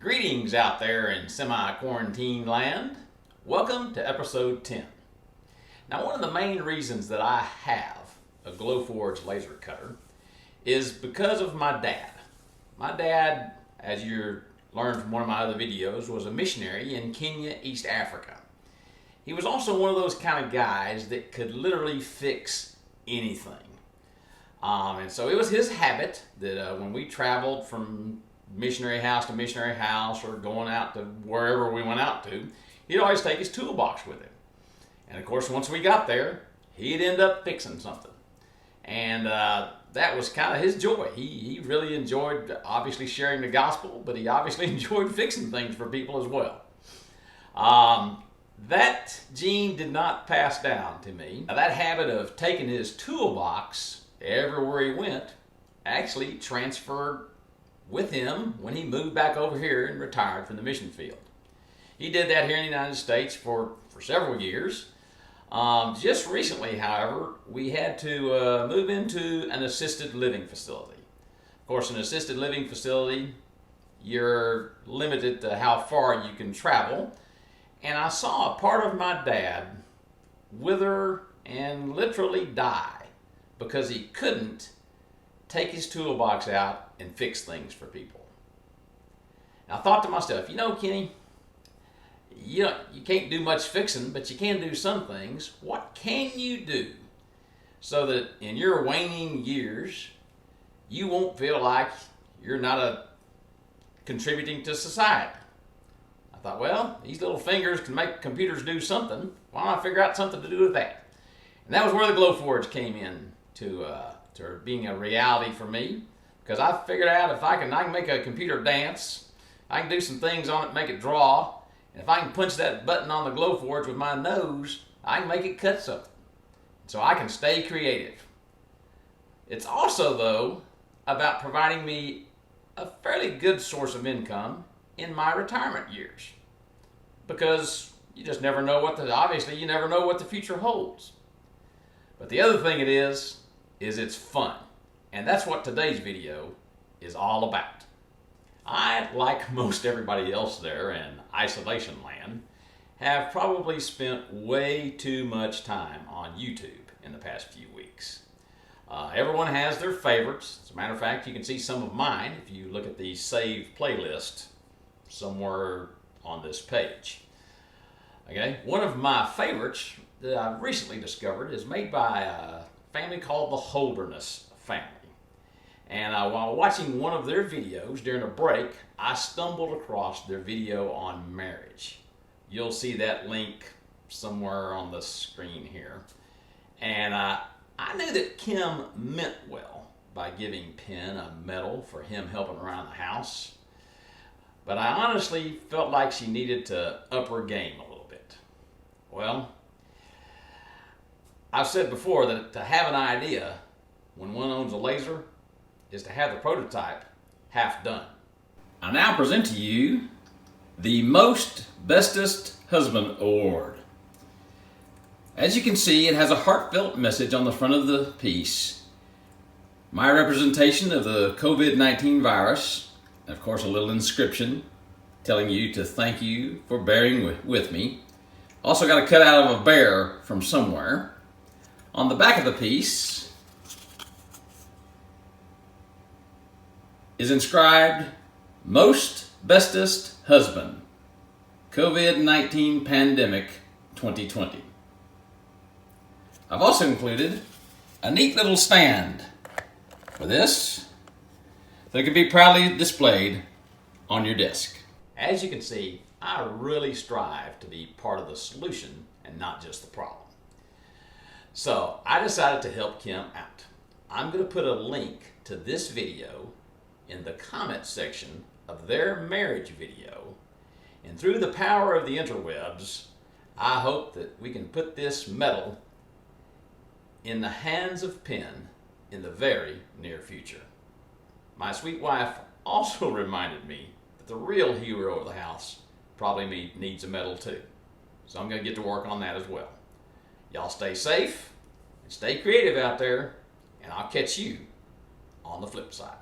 Greetings out there in semi-quarantine land. Welcome to episode 10. Now, one of the main reasons that I have a Glowforge laser cutter is because of my dad. My dad, as you learned from one of my other videos, was a missionary in Kenya, East Africa. He was also one of those kind of guys that could literally fix anything. And so it was his habit that when we traveled from missionary house to missionary house or going out to wherever we went out to, he'd always take his toolbox with him. And of course, once we got there, he'd end up fixing something. And that was kind of his joy. He really enjoyed obviously sharing the gospel, but he obviously enjoyed fixing things for people as well. That gene did not pass down to me. Now, that habit of taking his toolbox everywhere he went actually transferred with him when he moved back over here and retired from the mission field. He did that here in the United States for several years. Just recently, however, we had to move into an assisted living facility. Of course, an assisted living facility, you're limited to how far you can travel. And I saw a part of my dad wither and literally die because he couldn't take his toolbox out and fix things for people. And I thought to myself, Kenny, you can't do much fixing, but you can do some things. What can you do so that in your waning years, you won't feel like you're not contributing to society? I thought, well, these little fingers can make computers do something. Why don't I figure out something to do with that? And that was where the Glowforge came in to being a reality for me, because I figured out if I can make a computer dance, I can do some things on it, make it draw, and if I can punch that button on the Glowforge with my nose, I can make it cut something. So I can stay creative. It's also, though, about providing me a fairly good source of income in my retirement years, because you just never know obviously you never know what the future holds. But the other thing it is it's fun. And that's what today's video is all about. I, like most everybody else there in isolation land, have probably spent way too much time on YouTube in the past few weeks. Everyone has their favorites. As a matter of fact, you can see some of mine if you look at the saved playlist somewhere on this page. Okay, one of my favorites that I've recently discovered is made by a family called the Holderness family. And while watching one of their videos during a break, I stumbled across their video on marriage. You'll see that link somewhere on the screen here. And I knew that Kim meant well by giving Penn a medal for him helping around the house. But I honestly felt like she needed to up her game a little bit. Well, I've said before that to have an idea when one owns a laser is to have the prototype half done. I now present to you the Best-est Husband Award. As you can see, it has a heartfelt message on the front of the piece, my representation of the COVID-19 virus, and of course a little inscription telling you to thank you for bearing with me. Also got a cutout of a bear from somewhere. On the back of the piece is inscribed, Best-est Husband, COVID-19 Pandemic 2020. I've also included a neat little stand for this that can be proudly displayed on your desk. As you can see, I really strive to be part of the solution and not just the problem. So I decided to help Kim out. I'm going to put a link to this video in the comment section of their marriage video. And through the power of the interwebs, I hope that we can put this medal in the hands of Penn in the very near future. My sweet wife also reminded me that the real hero of the house probably needs a medal too. So I'm going to get to work on that as well. Y'all stay safe and stay creative out there, and I'll catch you on the flip side.